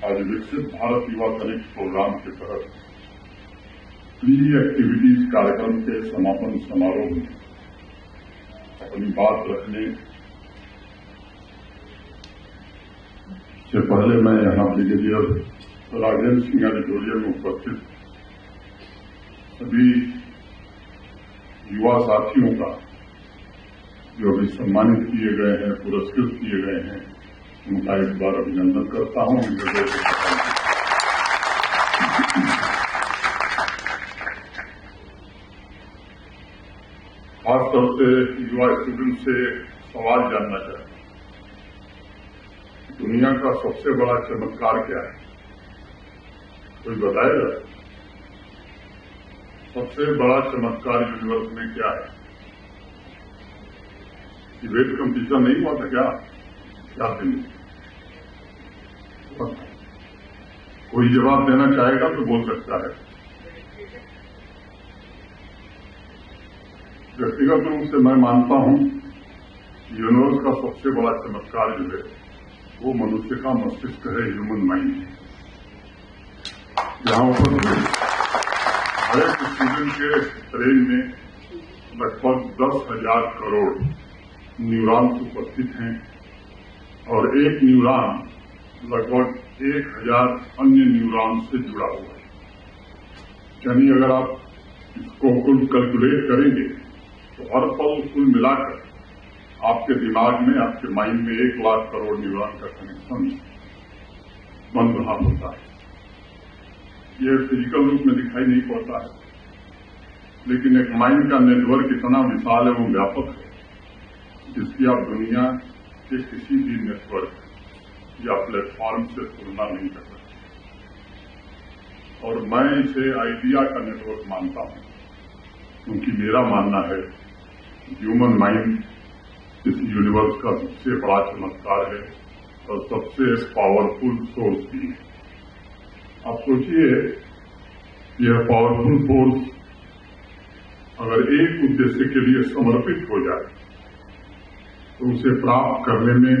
आज विकसित भारत युवा कनेक्ट प्रोग्राम के तहत प्री एक्टिविटीज कार्यक्रम के समापन समारोह में अपनी बात रखने से पहले मैं यहां ब्रिगेडियर राजेंद्र सिंह ऑडिटोरियम में उपस्थित सभी युवा साथियों का जो अभी सम्मानित किए गए हैं, पुरस्कृत किए गए हैं, उनका एक बार अभिनंदन करता हूं। खासतौर से युवा स्टूडेंट से सवाल जानना चाहता हूं, दुनिया का सबसे बड़ा चमत्कार क्या है? कोई बताएगा? सबसे बड़ा चमत्कार यूनिवर्स में क्या है? डिबेट कंपटीशन नहीं हुआ था क्या? दिन कोई जवाब देना चाहेगा तो बोल सकता है। व्यक्तिगत रूप से मैं मानता हूं यूनिवर्स का सबसे बड़ा चमत्कार जो है वो मनुष्य का मस्तिष्क है, ह्यूमन माइंड। जहां पर हर एक स्टूडेंट के ब्रेन में लगभग 10,000 करोड़ न्यूरॉन्स उपस्थित हैं और एक न्यूरॉन लगभग 1,000 अन्य न्यूरॉन से जुड़ा हुआ है। यानी अगर आप इसको कुल कैलकुलेट करेंगे तो हर पल कुल मिलाकर आपके दिमाग में, आपके माइंड में 1 लाख करोड़ न्यूरॉन का कनेक्शन बन रहा होता है। ये फिजिकल रूप में दिखाई नहीं पड़ता है, लेकिन एक माइंड का नेटवर्क इतना विशाल है, वो व्यापक है, जिसकी आप दुनिया के किसी भी नेटवर्क या प्लेटफॉर्म से तुलना नहीं कर सकते। और मैं इसे आइडिया का नेटवर्क मानता हूं, क्योंकि मेरा मानना है ह्यूमन माइंड इस यूनिवर्स का सबसे बड़ा चमत्कार है और सबसे पावरफुल सोर्स भी है। आप सोचिए, यह पावरफुल फोर्स अगर एक उद्देश्य के लिए समर्पित हो जाए तो उसे प्राप्त करने में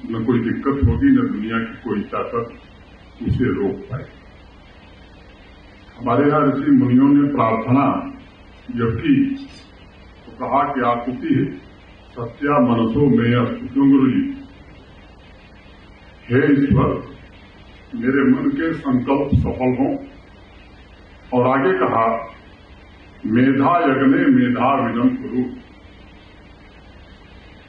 न कोई दिक्कत होगी, न दुनिया की कोई ताकत उसे रोक पाए। हमारे यहां ऋषि मुनियों ने प्रार्थना जब की तो कहा कि आकुति सत्या मनसो में अस्तु गुरु जी, हे ईश्वर, मेरे मन के संकल्प सफल हों। और आगे कहा, मेधा यज्ञे मेधा विदम कुरु,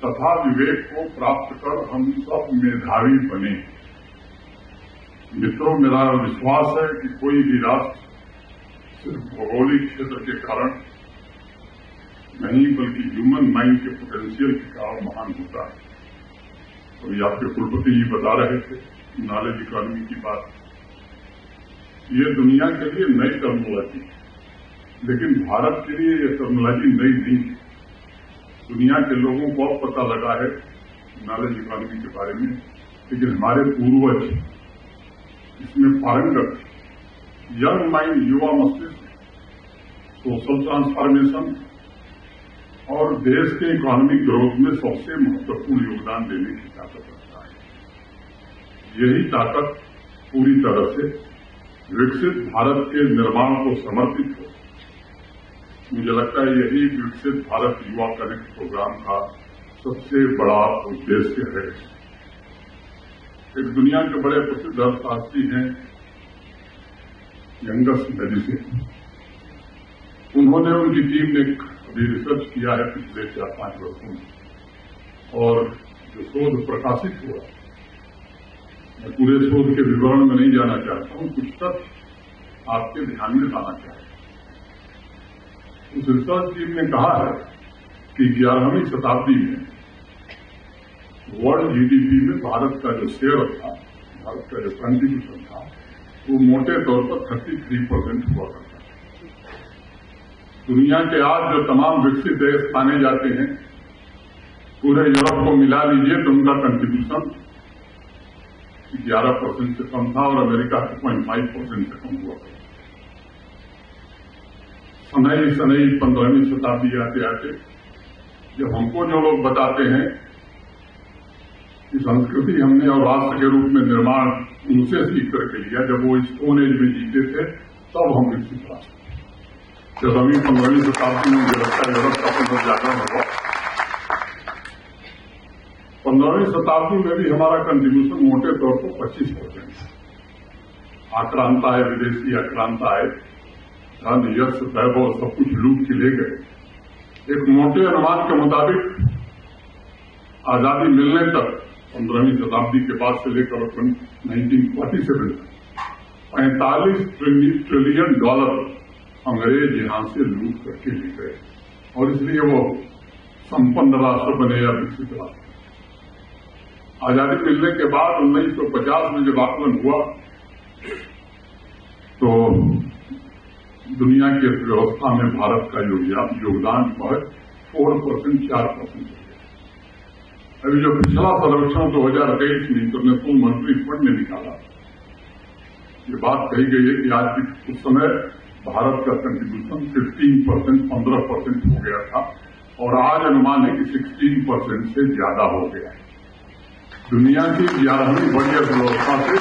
तथा विवेक को प्राप्त कर हम सब मेधावी बने। मित्रों, मेरा विश्वास है कि कोई भी राष्ट्र सिर्फ भौगोलिक क्षेत्र के कारण नहीं, बल्कि ह्यूमन माइंड के पोटेंशियल के कारण महान होता है। और ये आपके कुलपति जी बता रहे थे नॉलेज इकोनॉमी की बात। ये दुनिया के लिए नई टर्मिनोलॉजी, लेकिन भारत के लिए ये टर्मिनोलॉजी नई नहीं है। दुनिया के लोगों को अब पता लगा है नॉलेज इकोनॉमी के बारे में, लेकिन हमारे पूर्वज इसमें पारंगत थे। यंग माइंड, युवा मस्तिष्क, सोशल ट्रांसफॉर्मेशन और देश के इकोनॉमिक ग्रोथ में सबसे महत्वपूर्ण योगदान देने की ताकत रखता है। यही ताकत पूरी तरह से विकसित भारत के निर्माण को समर्पित हो। मुझे लगता है यही विकसित भारत युवा कनेक्ट प्रोग्राम का सबसे बड़ा उद्देश्य है। एक दुनिया के बड़े प्रसिद्ध अर्थशास्त्री हैं यंगस मेडिसिन, उन्होंने, उनकी टीम ने अभी रिसर्च किया है पिछले 4-5 वर्षों में, और जो शोध प्रकाशित हुआ, मैं पूरे शोध के विवरण में नहीं जाना चाहता हूं, कुछ तथ्य आपके ध्यान में लाना चाहता हूं। उस रिसर्च टीम ने कहा है कि 11वीं शताब्दी में वर्ल्ड जीडीपी में भारत का जो शेयर था, भारत का जो कंट्रीब्यूशन था, वो मोटे तौर पर 33% हुआ करता था। दुनिया के आज जो तमाम विकसित देश माने जाते हैं, पूरे यूरोप को मिला लीजिए तो उनका कंट्रीब्यूशन 11% से कम था और अमेरिका 2.5% से कम हुआ करता था। सनई 15वीं शताब्दी आते आते जब हमको जो लोग बताते हैं कि संस्कृति हमने और राष्ट्र के रूप में निर्माण उनसे सीख करके लिया जब वो स्टोन एज में जीते थे, तब हम विकसित राष्ट्र। 14वीं-15वीं शताब्दी में यूरोप का पुनर्जागरण हुआ। 15वीं शताब्दी में भी हमारा कंट्रीब्यूशन मोटे तौर पर 25%। आक्रांता है, विदेशी आक्रांता है, धन यश वैभव सब कुछ लूट के ले गए। एक मोटे अनुमान के मुताबिक आजादी मिलने तक 15वीं शताब्दी के बाद से लेकर 1947 तक $45 ट्रिलियन अंग्रेज यहां से लूट करके ले गए, और इसलिए वो संपन्न राष्ट्र बने या विकसित राष्ट्र। आजादी मिलने के बाद 1950 में जब आकलन हुआ तो दुनिया की अर्थव्यवस्था में भारत का योगदान बहुत 4%, 4%। अभी जो पिछला सर्वेक्षण 2023 में इंटरनेशनल मॉनेटरी फंड ने निकाला, ये बात कही गई है कि आज उस समय भारत का कंट्रीब्यूशन 15%, 15% हो गया था, और आज अनुमान है कि 16% से ज्यादा हो गया है। दुनिया की 11वीं बड़ी अर्थव्यवस्था से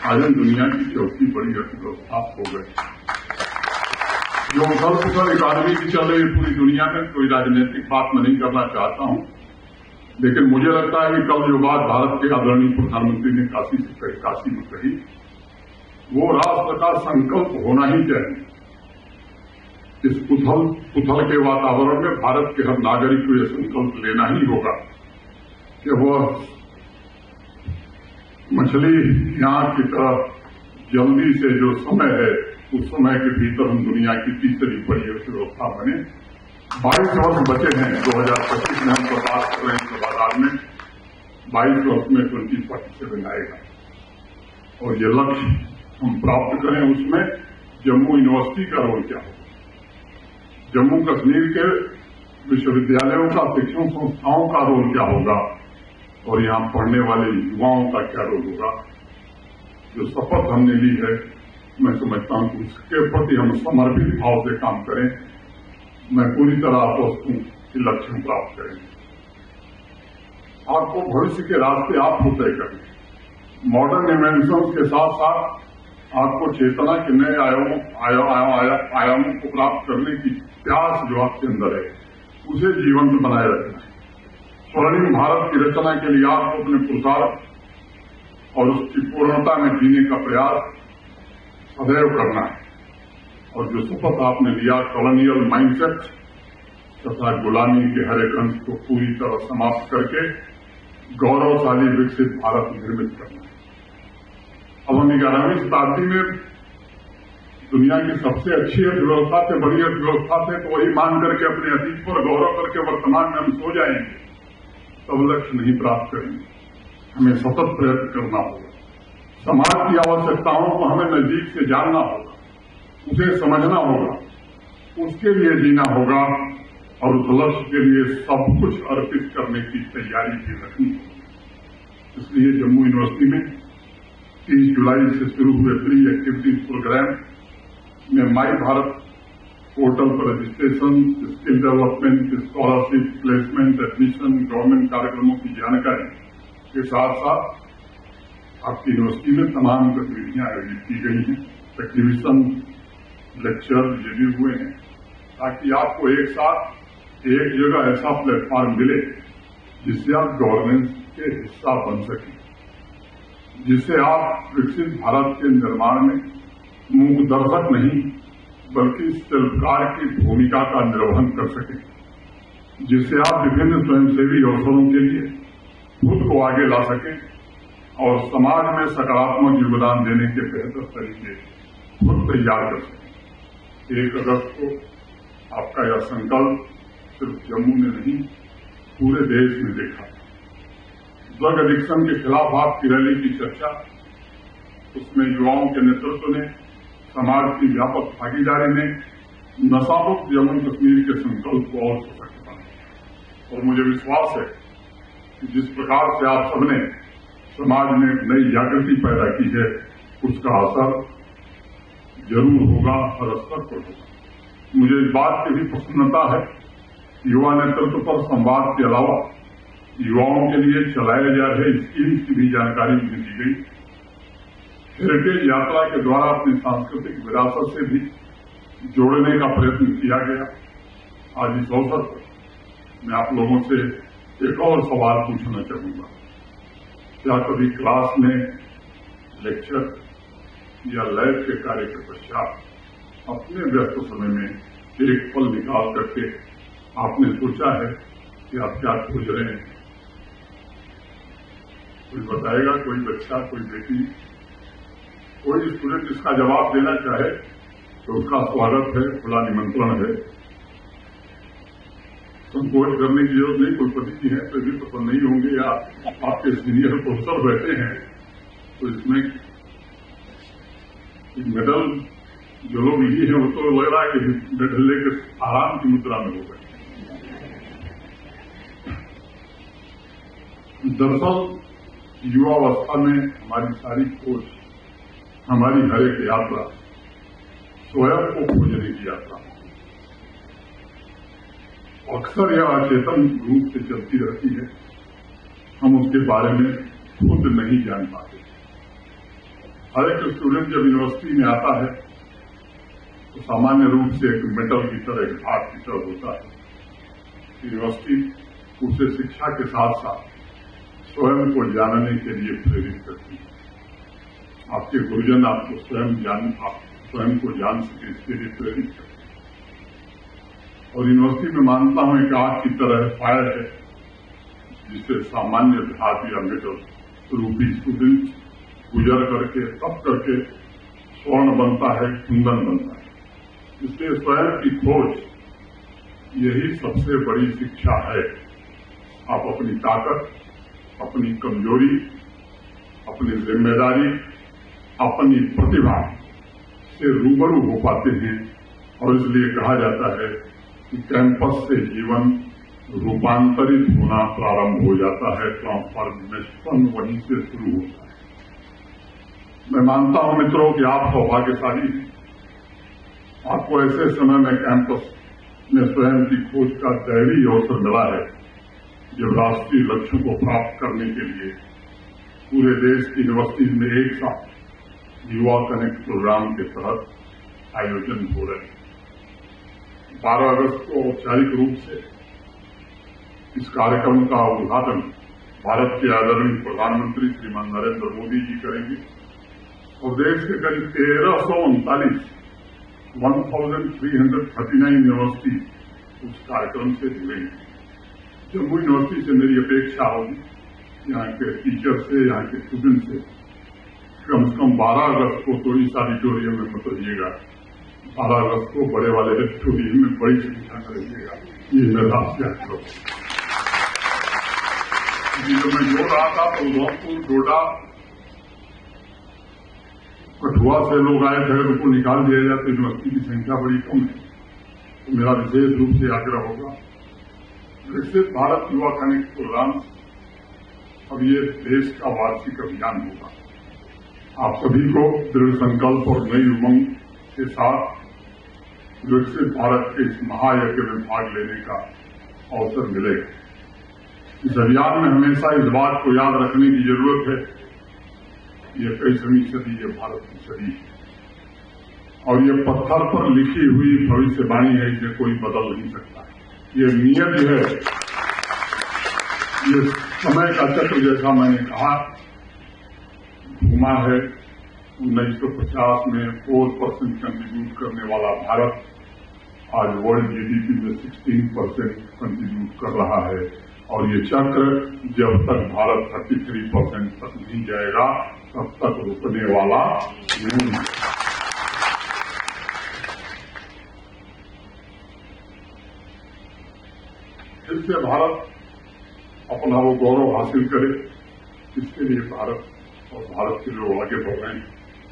आज हम दुनिया की 4थी बड़ी अर्थव्यवस्था हो गई। जो उथल-पुथल इकॉनमी की चल रही है पूरी दुनिया में, कोई राजनीतिक बात मैं नहीं करना चाहता हूं, लेकिन मुझे लगता है कि कल जो बात भारत के आदरणीय प्रधानमंत्री ने काशी में कही, वो राष्ट्र का संकल्प होना ही चाहिए। इस उथल के वातावरण में भारत के हर नागरिक को यह संकल्प लेना ही होगा कि वह मछली यहाँ की तरफ जल्दी से जो समय है, उस समय के भीतर हम दुनिया की तीसरी बड़ी अर्थव्यवस्था बने। 22 वर्ष बचे हैं, 2025 में हम प्रकाश कर रहे हैं बाजार में, 22 वर्ष में 2047 आएगा, और ये लक्ष्य हम प्राप्त करें। उसमें जम्मू यूनिवर्सिटी का रोल क्या होगा, जम्मू कश्मीर के विश्वविद्यालयों का, शिक्षण संस्थाओं का रोल क्या होगा, और यहां पढ़ने वाले युवाओं का क्या रोल होगा। जो शपथ हमने ली है, मैं समझता हूं कि उसके प्रति हम समर्पित भाव से काम करें। मैं पूरी तरह आश्वस्त हूं कि लक्ष्य हम प्राप्त करेंगे। आपको भविष्य के रास्ते आपको तय करने, मॉडर्न इन्वेंशंस के साथ साथ आपको चेतना के नए आयामों को प्राप्त करने की प्यास जो आपके अंदर है, उसे जीवंत बनाए रखना है। स्वर्णिम भारत की रचना के लिए आपको अपने पुरुषार्थ और उसकी पूर्णता में जीने का प्रयास सदैव करना है। और जो शपथ आपने लिया, कॉलोनियल माइंडसेट तथा गुलामी के हर एक अंश को पूरी तरह समाप्त करके गौरवशाली विकसित भारत निर्मित करना है। अब हम 11वीं शताब्दी में दुनिया की सबसे अच्छी अर्थव्यवस्था से, बड़ी अर्थव्यवस्था से, तो वही मान करके अपने अतीत पर गौरव करके वर्तमान में हम सो जाएंगे, तब लक्ष्य नहीं प्राप्त करेंगे। हमें सतत प्रयत्न करना होगा। समाज की आवश्यकताओं को हमें नजदीक से जानना होगा, उसे समझना होगा, उसके लिए जीना होगा, और उस लक्ष्य के लिए सब कुछ अर्पित करने की तैयारी भी रखनी होगी। इसलिए जम्मू यूनिवर्सिटी में 30 जुलाई से शुरू हुए प्री एक्टिविटीज प्रोग्राम में माई भारत पोर्टल पर registration, skill development, scholarship, placement, admission, government कार्यक्रमों की जानकारी के साथ साथ आपकी यूनिवर्सिटी में तमाम गतिविधियां आयोजित की गई हैं। एक्टिविशन, लेक्चर ये भी हुए हैं, ताकि आपको एक साथ एक जगह ऐसा प्लेटफॉर्म मिले जिससे आप गवर्नेंस के हिस्सा बन सकें, जिससे आप विकसित भारत के निर्माण में मूक दर्शक नहीं बल्कि शिल्पकार की भूमिका का निर्वहन कर सकें, जिससे आप विभिन्न स्वयंसेवी अवसरों के लिए खुद को आगे ला सकें और समाज में सकारात्मक योगदान देने के बेहतर तरीके खुद तैयार कर सकें। 1 अगस्त को आपका यह संकल्प सिर्फ जम्मू में नहीं, पूरे देश में देखा। ड्रग एडिक्शन के खिलाफ आपकी रैली की चर्चा, उसमें युवाओं के नेतृत्व ने, समाज की व्यापक भागीदारी ने नशामुक्त जम्मू कश्मीर के संकल्प को और सशक्त बनाया। और मुझे विश्वास है कि जिस प्रकार से आप सबने समाज में एक नई जागृति पैदा की है, उसका असर जरूर होगा, हर स्तर पर होगा। मुझे इस बात की भी प्रसन्नता है, युवा नेतृत्व पर संवाद के अलावा युवाओं के लिए चलाए जा रहे स्कीम्स की भी जानकारी मुझे दी गई। हेरिटेज यात्रा के द्वारा अपनी सांस्कृतिक विरासत से भी जोड़ने का प्रयत्न किया गया। आज इस अवसर पर मैं आप लोगों से एक और सवाल पूछना चाहूंगा। क्या कभी क्लास में, लेक्चर या लैब के कार्य के पश्चात अपने व्यस्त समय में एक पल निकाल करके आपने सोचा है कि आप क्या खोज रहे हैं? कोई बताएगा? कोई बच्चा, कोई बेटी, कोई स्टूडेंट इसका जवाब देना चाहे तो उसका स्वागत है, खुला निमंत्रण है। संकोच करने की जरूरत नहीं। कोई पति जी हैं तो भी पसंद नहीं होंगे या आपके सीनियर प्रोफेसर बैठे हैं तो इसमें मेडल जो लोग लिए हैं वो तो लग रहा है कि मेडल लेकर आराम की मुद्रा में हो गए। दरअसल युवावस्था में हमारी सारी खोज, हमारी हर एक यात्रा स्वयं को खोजने की यात्रा। अक्सर यह अचेतन रूप से चलती रहती है, हम उसके बारे में खुद नहीं जान पाते। हर एक स्टूडेंट जब यूनिवर्सिटी में आता है तो सामान्य रूप से एक मेटल की तरह, एक घाट की तरह होता है। यूनिवर्सिटी उसे शिक्षा के साथ साथ स्वयं को जानने के लिए प्रेरित करती है। आपके गुरुजन आपको स्वयं को जान सके इसके लिए प्रेरित करते हैं। और यूनिवर्सिटी में मानता हूं एक आग की तरह फायर है जिसे सामान्य धातु या मेटल रूपी स्टूडेंट गुजर करके, तप करके स्वर्ण बनता है, कुंदन बनता है। इसलिए स्वयं की खोज यही सबसे बड़ी शिक्षा है। आप अपनी ताकत, अपनी कमजोरी, अपनी जिम्मेदारी, अपनी प्रतिभा से रूबरू हो पाते हैं। और इसलिए कहा जाता है कि कैंपस से जीवन रूपांतरित होना प्रारंभ हो जाता है, ट्रांसफॉर्मेशन वहीं से शुरू होता है। मैं मानता हूं मित्रों कि आप सौभाग्यशाली हैं। आपको ऐसे समय में कैंपस में स्वयं की खोज का दैवीय अवसर मिला है जब राष्ट्रीय लक्ष्यों को प्राप्त करने के लिए पूरे देश की यूनिवर्सिटीज में एक साथ युवा कनेक्ट प्रोग्राम के तहत आयोजन हो रहे हैं। 12 अगस्त को औपचारिक रूप से इस कार्यक्रम का उद्घाटन भारत के आदरणीय प्रधानमंत्री श्रीमान नरेंद्र मोदी जी करेंगे और देश के करीब 1339 यूनिवर्सिटी उस कार्यक्रम से जुड़ेंगे। जम्मू यूनिवर्सिटी से मेरी अपेक्षा होगी यहाँ के टीचर से, यहाँ के स्टूडेंट से कम से कम 12 अगस्त को तो इस ऑडिटोरियम में मत रहिएगा। 12 अगस्त को बड़े वाले ऑडिटोरियम में बड़ी संख्या में रहिएगा। ये मेरा आपसे आग्रह है। जब मैं जोड़ रहा था तो उधमपुर, डोडा, कठुआ से लोग आए थे। अगर उनको निकाल दिया जाए तो यूनिवर्सिटी की संख्या बड़ी कम है। तो मेरा विशेष रूप से आग्रह होगा, विकसित भारत युवा कनेक्ट प्रोग्राम अब ये देश का वार्षिक अभियान होगा। आप सभी को दृढ़ संकल्प और नई उमंग के साथ विकसित भारत के इस महायज्ञ में भाग लेने का अवसर मिलेगा। इस अभियान में हमेशा इस बात को याद रखने की जरूरत है, ये 21वीं सदी, ये भारत की सदी है और ये पत्थर पर लिखी हुई भविष्यवाणी है, इसे कोई बदल नहीं सकता। ये नियत है, ये समय का चक्र जैसा मैंने कहा घुमा है। 1950 में 4% कंट्रीब्यूट करने वाला भारत आज वर्ल्ड जीडीपी में 16% कंट्रीब्यूट कर रहा है और ये चक्र जब तक भारत 33% तक नहीं जाएगा तब तक रुकने वाला नहीं है। इससे भारत अपना वो गौरव हासिल करे, इसके लिए भारत और भारत के लोग आगे बढ़ रहे हैं।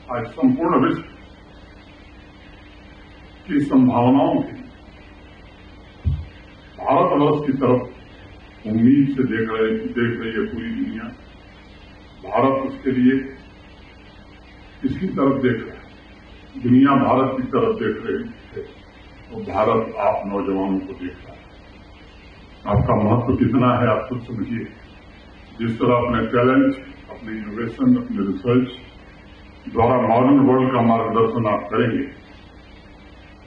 आज संपूर्ण विश्व की संभावनाओं की भारतवर्ष की तरफ उम्मीद से देख रही है पूरी दुनिया। भारत उसके लिए इसकी तरफ देख रहा है, दुनिया भारत की तरफ देख रही है और भारत आप नौजवानों को देख रहा है। आपका महत्व कितना है आप खुद समझिए। जिस तरह अपने टैलेंट, अपने इनोवेशन, अपने रिसर्च द्वारा मॉडर्न वर्ल्ड का मार्गदर्शन आप करेंगे,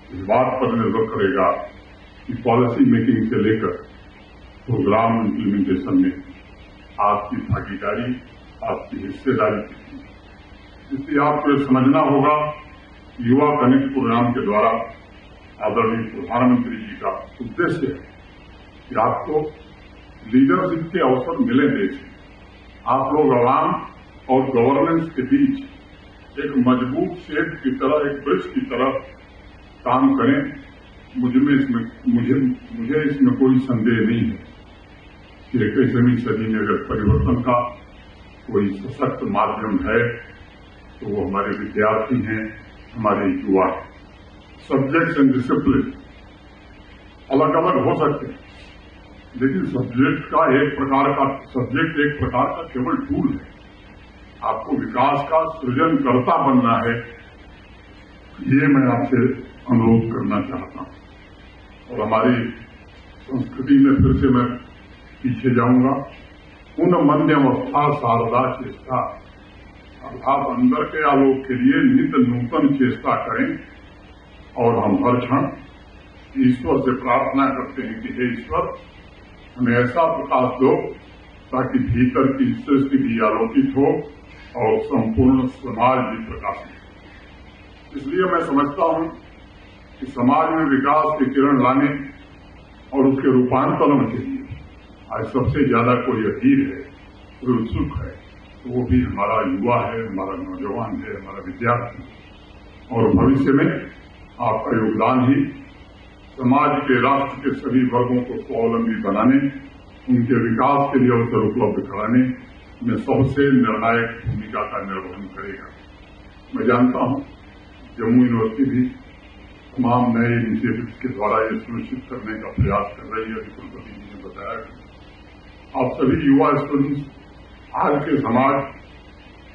इस बात पर निर्भर करेगा कि पॉलिसी मेकिंग से लेकर प्रोग्राम इम्प्लीमेंटेशन में आपकी भागीदारी, आपकी हिस्सेदारी कितनी है। इसलिए आपको ये समझना होगा युवा कनेक्ट प्रोग्राम के द्वारा आदरणीय प्रधानमंत्री जी का उद्देश्य है कि आपको लीडरशिप के अवसर मिले देश में, आप लोग आवाम और गवर्नेंस के बीच एक मजबूत सेठ की तरह, एक ब्रिज की तरह काम करें। मुझे इसमें कोई संदेह नहीं है कि 21वीं सदी में अगर परिवर्तन का कोई सशक्त माध्यम है तो वो हमारे विद्यार्थी हैं, हमारे युवा हैं। सब्जेक्ट्स एंड डिसिप्लिन अलग अलग हो सकते हैं, लेकिन सब्जेक्ट एक प्रकार का केवल टूल है। आपको विकास का सृजन करता बनना है, ये मैं आपसे अनुरोध करना चाहता हूं। और हमारी संस्कृति में फिर से मैं पीछे जाऊंगा। उन मध्यवस्था शारदा चेष्टा, अर्थात अंदर के आलोक के लिए नित्य नूतन चेष्टा करें। और हम हर क्षण ईश्वर से प्रार्थना करते हैं कि हे ईश्वर, हमें ऐसा प्रकाश दो ताकि भीतर की सृष्टि भी आलोकित हो और संपूर्ण समाज भी प्रकाशित हो। इसलिए मैं समझता हूं कि समाज में विकास के किरण लाने और उसके रूपांतरण के लिए आज सबसे ज्यादा कोई अधीर है, कोई उत्सुक है, तो वो भी हमारा युवा है, हमारा नौजवान है, हमारा विद्यार्थी। और भविष्य में आपका योगदान ही समाज के, राष्ट्र के सभी वर्गों को स्वावलंबी बनाने, उनके विकास के लिए अवसर उपलब्ध कराने में सबसे निर्णायक भूमिका का निर्वहन करेगा। मैं जानता हूं जम्मू यूनिवर्सिटी भी तमाम नए इनिशिएटिव्स के द्वारा ये सुनिश्चित करने का प्रयास कर रही है। कुलपति जी ने बताया कि आप सभी युवा स्टूडेंट्स आज के समाज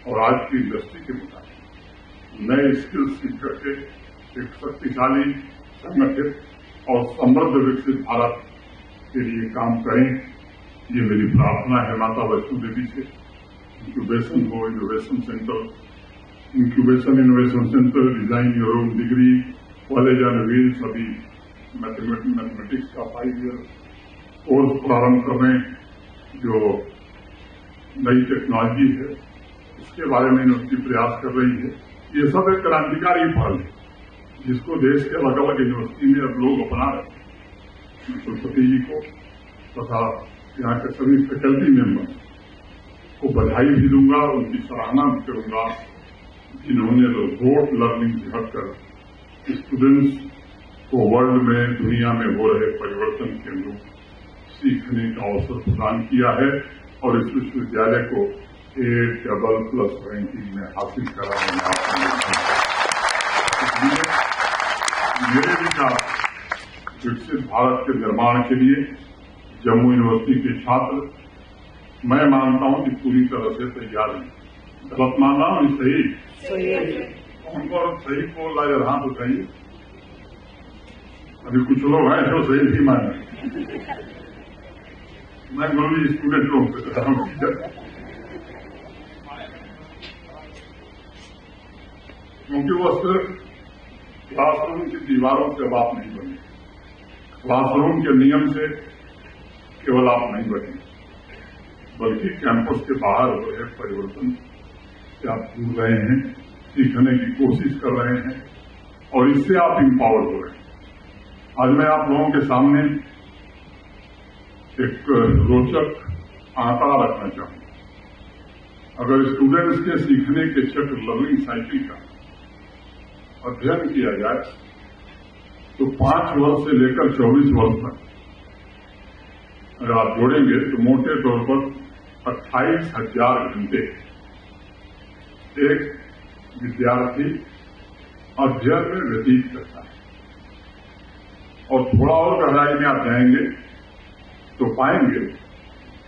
और आज की इंडस्ट्री के मुताबिक नए स्किल्स सीख करके एक शक्तिशाली, संगठित और समृद्ध विकसित भारत के लिए काम करें। ये मेरी प्रार्थना है माता वैष्णो देवी से। इंक्यूबेशन हो, innovation centre, incubation innovation centre, design your own degree, college on wheels, अभी मैथमेटिक्स का 5 ईयर कोर्स प्रारंभ कर रहे हैं जो नई टेक्नोलॉजी है, इसके बारे में यूनिवर्सिटी प्रयास कर रही है। ये सब एक क्रांतिकारी पहल है जिसको देश के अलग अलग यूनिवर्सिटी में अब लोग अपना रहे हैं। कुलपति जी को तथा यहाँ के सभी फैकल्टी मेंबर्स को बधाई भी दूंगा, उनकी सराहना भी करूंगा जिन्होंने रोबोट लर्निंग से हटकर स्टूडेंट्स को वर्ल्ड में, दुनिया में हो रहे परिवर्तन के अनुरूप सीखने का अवसर प्रदान किया है और इस विश्वविद्यालय को A++ रैंकिंग में हासिल कराने में मेरे विचार विकसित भारत के निर्माण के लिए जम्मू यूनिवर्सिटी के छात्र मैं मानता हूं कि पूरी तरह से तैयार हैं। गलत मान रहा हूं? सही उनको सही बोल रहा है, हाथ उठाइए। अभी कुछ लोग हैं जो सही नहीं मान रहे। मैं गुरु स्टूडेंट लोग से कह रहा हूं क्योंकि वो सिर्फ क्लासरूम की दीवारों से अब आप नहीं बने, क्लासरूम के नियम से केवल आप नहीं बने, बल्कि कैंपस के बाहर हो रहे परिवर्तन से आप जुड़ रहे हैं, सीखने की कोशिश कर रहे हैं और इससे आप इम्पावर हो रहे हैं। आज मैं आप लोगों के सामने एक रोचक आंकड़ा रखना चाहूंगा। अगर स्टूडेंट्स के सीखने के चक्र, लर्निंग साइकिल का अध्ययन किया जाए तो 5 वर्ष से लेकर 24 वर्ष तक अगर आप जोड़ेंगे तो मोटे तौर पर 28,000 घंटे एक विद्यार्थी अध्ययन में व्यतीत करता है। और थोड़ा और गहराई में आप जाएंगे तो पाएंगे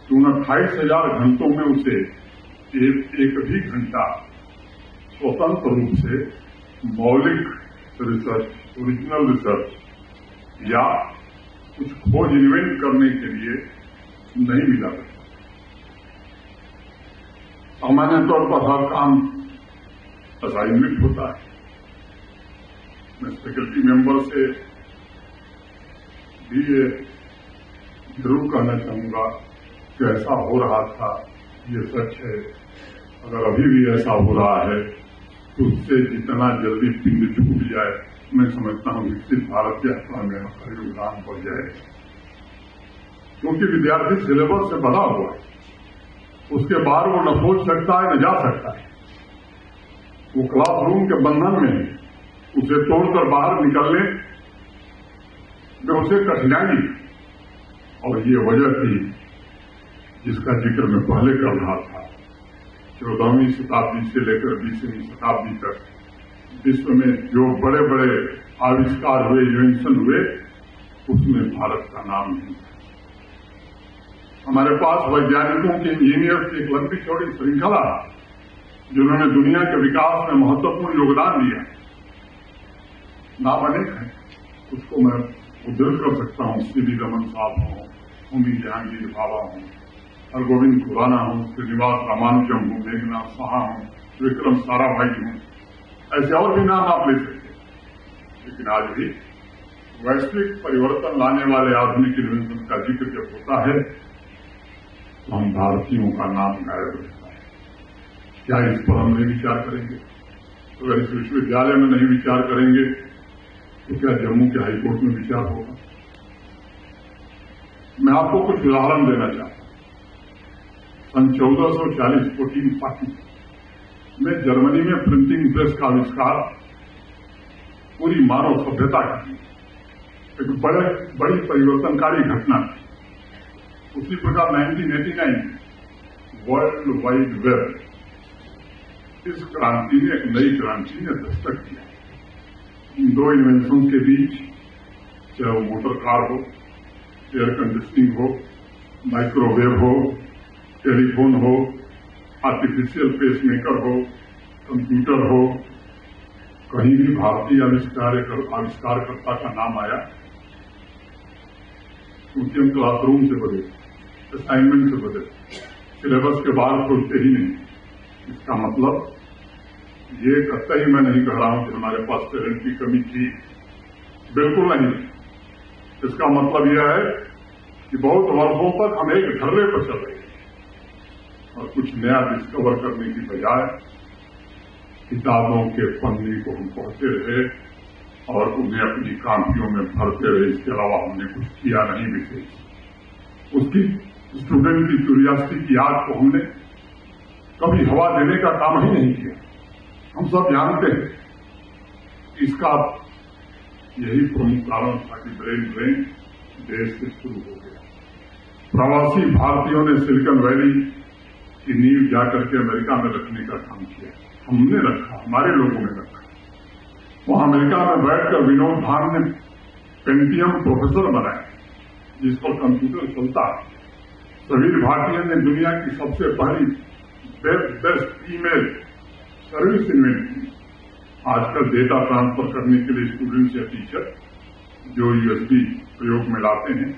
कि 28,000 घंटों में उसे एक भी घंटा स्वतंत्र रूप से मौलिक रिसर्च, ओरिजिनल रिसर्च या कुछ खोज इन्वेंट करने के लिए नहीं मिला। सामान्य तौर पर हर काम असाइनमेंट होता है। मैं फैकल्टी मेंबर से भी ये जरूर कहना चाहूंगा कि ऐसा हो रहा था, ये सच है। अगर अभी भी ऐसा हो रहा है तो उससे जितना जल्दी पिंड छूट जाए, मैं समझता हूं विकसित भारत की यात्रा में हमारा योगदान बढ़ जाए। क्योंकि विद्यार्थी सिलेबस से बना हुआ है, उसके बाहर वो न सोच सकता है न जा सकता है। वो क्लासरूम के बंधन में है, उसे तोड़कर बाहर निकलने में उसे कठिनाई, और ये वजह थी जिसका जिक्र मैं पहले कर रहा था। 14वीं शताब्दी से लेकर 20वीं शताब्दी तक विश्व में जो बड़े बड़े आविष्कार हुए, इन्वेंशन हुए, उसमें भारत का नाम नहीं था। हमारे पास वैज्ञानिकों के, इंजीनियर्स की एक लंबी चौड़ी श्रृंखला है जिन्होंने दुनिया के विकास में महत्वपूर्ण योगदान दिया। नाम अनेक है, उसको मैं उद्धृत कर सकता हूं। सीवी रमन साहब हों, होमी जहांगीर भाभा हों, हरगोविंद खुराना हों, श्रीनिवास रामानुजम हों, मेघनाथ साहा हों, विक्रम साराभाई हों, ऐसे और भी नाम आप ले सकते हैं। लेकिन आज भी वैश्विक परिवर्तन लाने वाले आधुनिक इन्वेंशन का जिक्र जब होता है तो हम भारतीयों का नाम गायब रहता है। क्या इस पर हम नहीं विचार करेंगे? तो अगर इस विश्वविद्यालय में नहीं विचार करेंगे तो क्या जम्मू के हाईकोर्ट में विचार होगा? मैं आपको कुछ उदाहरण देना चाहता हूं। सन 1440 में जर्मनी में प्रिंटिंग प्रेस का आविष्कार पूरी मानव सभ्यता की एक बड़ी परिवर्तनकारी घटना थी। उसी प्रकार 1989 वर्ल्ड वाइड वेब, इस क्रांति ने, एक नई क्रांति ने दस्तक दिया। इन दो इन्वेंशन के बीच, चाहे वो मोटर कार हो, एयर कंडीशनिंग हो, माइक्रोवेव हो, टेलीफोन हो, आर्टिफिशियल पेसमेकर हो, कंप्यूटर हो, कहीं भी भारतीय आविष्कारकर्ता का नाम आया। क्योंकि हम क्लासरूम से बदले, असाइनमेंट से बदले, सिलेबस के बाहर खोलते ही नहीं। इसका मतलब ये कतई मैं नहीं कह रहा हूं कि हमारे पास टैलेंट की कमी थी, बिल्कुल नहीं। इसका मतलब यह है कि बहुत वर्षों तक हम एक ढर्रे पर चल रहे हैं और कुछ नया डिस्कवर करने की बजाय किताबों के पन्ने को हम पढ़ते रहे और उन्हें अपनी कापियों में भरते रहे। इसके अलावा हमने कुछ किया नहीं विशेष। उसकी स्टूडेंट की क्यूरियोसिटी की आग को हमने कभी हवा देने का काम ही नहीं किया। हम सब जानते हैं इसका यही प्रमुख कारण था कि ब्रेन ड्रेन देश से शुरू हो गया। प्रवासी भारतीयों ने सिलिकॉन वैली की नींव जाकर के अमेरिका में रखने का काम किया। हमने रखा, हमारे लोगों ने रखा। वहां अमेरिका में बैठकर विनोद भान ने पेंटियम प्रोफेसर बनाया जिस पर कंप्यूटर चलता है। समीर भाटिया ने दुनिया की सबसे पहली बेस्ट ईमेल सर्विस इन्वेंट की। आजकल डेटा ट्रांसफर करने के लिए स्टूडेंट्स या टीचर जो यूएसबी प्रयोग में लाते हैं,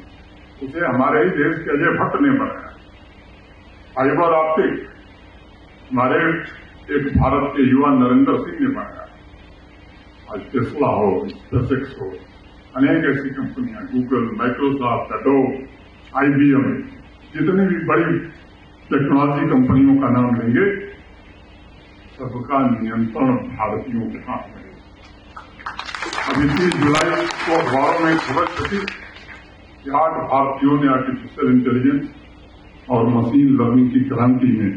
उसे हमारे ही देश के अजय भट्ट ने बनाया। फाइबर ऑप्टिक हमारे एक भारत के युवा नरेंद्र सिंह ने बनाया। आज टेस्ला हो, स्पेसएक्स हो, अनेक ऐसी कंपनियां, गूगल, माइक्रोसॉफ्ट, एडोब, IBM, जितनी भी बड़ी टेक्नोलॉजी कंपनियों का नाम लेंगे, सबका नियंत्रण भारतीयों के हाथ में है। अब 21 जुलाई को अखबारों में खबर छपी कि 8 भारतीयों ने आर्टिफिशियल इंटेलिजेंस और मशीन लर्निंग की क्रांति में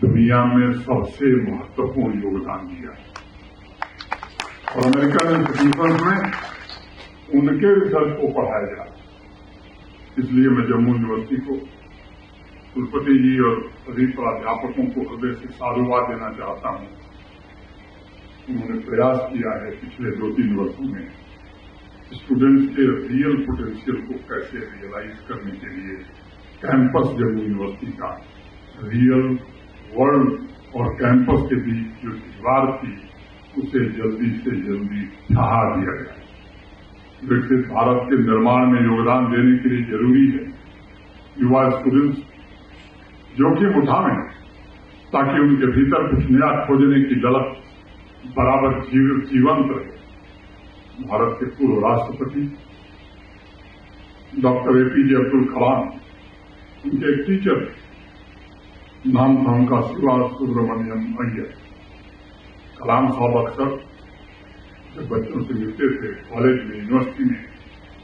दुनिया में सबसे महत्वपूर्ण योगदान दिया। और अमेरिकन इंस्टीट्यूशन में उनके रिसर्च को पढ़ाया जा रहा है। इसलिए मैं जम्मू यूनिवर्सिटी को, कुलपति जी और सभी प्राध्यापकों को हृदय से साधुवाद देना चाहता हूं। उन्होंने प्रयास किया है पिछले 2-3 वर्षों में स्टूडेंट्स के रियल पोटेंशियल को कैसे रियलाइज करने के लिए कैंपस जम्मू यूनिवर्सिटी का रियल वर्ल्ड और कैंपस के बीच जो दीवार थी उसे जल्दी से जल्दी ढहा दिया गया। विकसित भारत के निर्माण में योगदान देने के लिए जरूरी है युवा स्टूडेंट्स जोखिम उठावें ताकि उनके भीतर कुछ नया खोजने की ललक बराबर जीवंत रहे। भारत के पूर्व राष्ट्रपति डॉक्टर एपीजे अब्दुल कलाम, उनके एक टीचर नाम था उनका शिवा सुब्रमण्यम अय्यर। कलाम साहब अक्सर जब बच्चों से मिलते थे कॉलेज में, यूनिवर्सिटी में,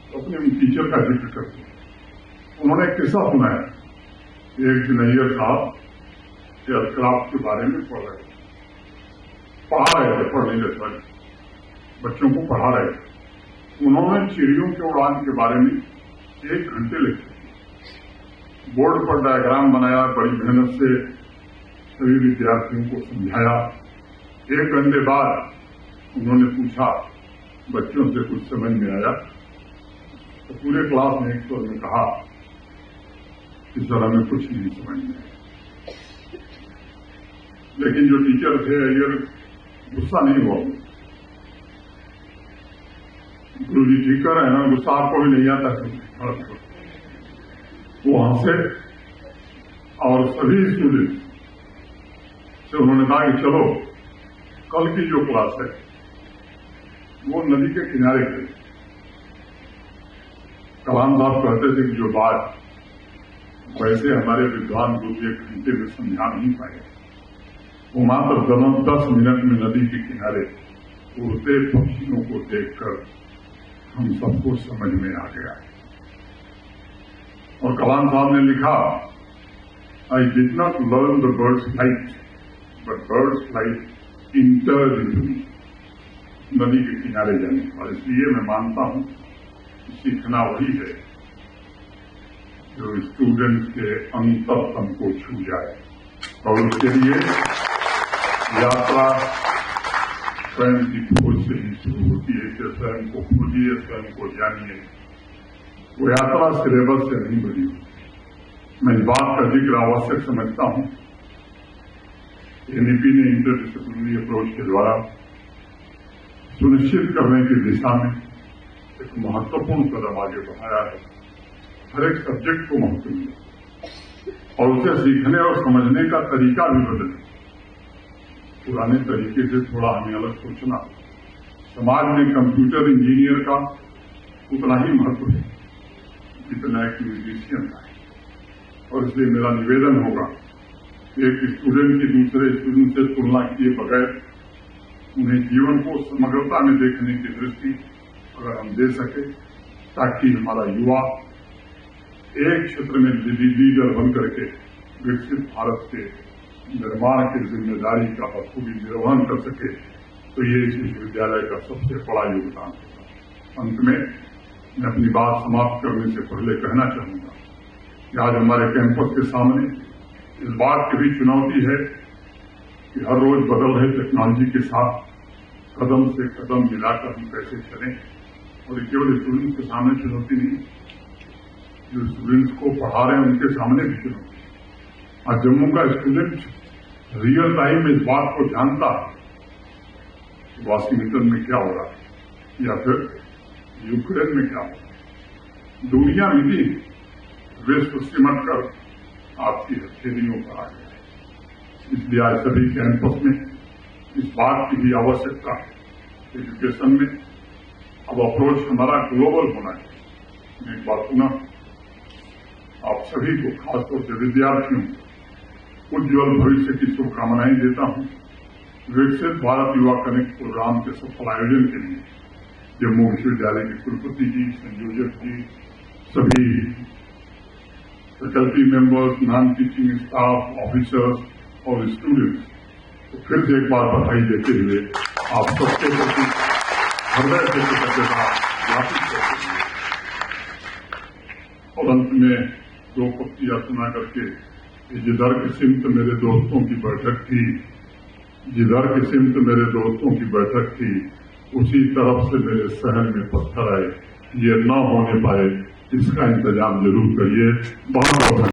तो अपने उन टीचर का जिक्र करते थे। उन्होंने एक किस्सा सुनाया। एक दिन अय्यर साहब एयरक्राफ्ट के बारे में पढ़ रहे थे, पढ़ नहीं रहे थे, बच्चों को पढ़ा रहे थे। उन्होंने चिड़ियों के उड़ान के बारे में 1 घंटे लिखे, बोर्ड पर डायग्राम बनाया, बड़ी मेहनत से सभी विद्यार्थियों को समझाया। 1 घंटे बाद उन्होंने पूछा बच्चों से कुछ समझ में आया, तो पूरे क्लास ने एक स्वर में कहा कि सर हमें कुछ नहीं समझ में आया। लेकिन जो टीचर थे अय्यर गुस्सा नहीं हुआ। गुरु जी ठीक कर रहे हैं ना, गुस्सा आपको भी नहीं आता। वो हंसे और सभी स्टूडेंट से उन्होंने कहा कि चलो कल की जो क्लास है वो नदी के किनारे की। कलाम साहब कहते थे कि जो बात वैसे हमारे विद्वान गुरु 1 घंटे में समझा नहीं पाए, वो मात्र 10 मिनट में नदी के किनारे उड़ते पक्षियों को देखकर हम सबको समझ में आ गया। और कलाम साहब ने लिखा, I did not learn the birds flight but birds flight entered into me. नदी के किनारे जाने और इसलिए मैं मानता हूं कि सीखना वही है जो स्टूडेंट्स के अंतरतम को छू जाए। और उसके लिए यात्रा स्वयं की खोज से ही शुरू होती है कि स्वयं को खोजिए, स्वयं को जानिए। वो यात्रा सिलेबस से नहीं बनी हुई। मैं इस बात का जिक्र आवश्यक समझता हूं। एनईपी ने इंटरडिसिप्लिनरी अप्रोच के द्वारा सुनिश्चित करने की दिशा में एक महत्वपूर्ण कदम आगे बढ़ाया है। हर एक सब्जेक्ट को महत्व मिले और उसे सीखने और समझने का तरीका भी बदले। पुराने तरीके से थोड़ा हमें अलग सोचना। समाज में कंप्यूटर इंजीनियर का उतना ही महत्व है जितना एक म्यूजिशियन का है। और इसलिए मेरा निवेदन होगा एक स्टूडेंट की दूसरे स्टूडेंट से तुलना किए बगैर उन्हें जीवन को समग्रता में देखने की दृष्टि अगर हम दे सके, ताकि हमारा युवा एक क्षेत्र में लीडर बन करके विकसित भारत के निर्माण की जिम्मेदारी का बखूबी निर्वहन कर सके, तो ये इस विश्वविद्यालय का सबसे बड़ा योगदान होगा। अंत में मैं अपनी बात समाप्त करने से पहले कहना चाहूंगा कि आज हमारे कैंपस के सामने इस बात की भी चुनौती है कि हर रोज बदल रहे टेक्नोलॉजी के साथ कदम से कदम मिलाकर हम कैसे चलें। और ये केवल स्टूडेंट्स के सामने चुनौती नहीं, जो स्टूडेंट्स को पढ़ा रहे हैं उनके सामने भी चुनौती। आज जम्मू का स्टूडेंट रियल टाइम में इस बात को जानता है कि वाशिंगटन में क्या हो रहा है या फिर यूक्रेन में क्या हो रहा है। दुनिया मिली विश्व सिमट कर आपकी हथेलियों पर आ गया है। इसलिए आज सभी कैंपस में इस बात की भी आवश्यकता है एजुकेशन में अब अप्रोच हमारा ग्लोबल होना चाहिए। मैं एक बार पुनः आप सभी को, खासतौर से विद्यार्थियों को उज्ज्वल भविष्य की शुभकामनाएं देता हूं। विकसित भारत युवा कनेक्ट प्रोग्राम के सफल आयोजन के लिए जम्मू विश्वविद्यालय के कुलपति जी, संयोजक जी, सभी faculty members, non teaching staff, officers और स्टूडेंट्स तो फिर से एक बार बधाई देते हुए आप सबके प्रति हृदय से कृतज्ञता ज्ञापित करते हुए और अंत में 2 पंक्तियां सुना करके, जिधर की सिमत मेरे दोस्तों की बैठक थी, जिधर की सिमत मेरे दोस्तों की बैठक थी, उसी तरफ से मेरे शहर में पत्थर आए, ये न होने पाए, इसका इंतजाम जरूर करिए। बहुत बहुत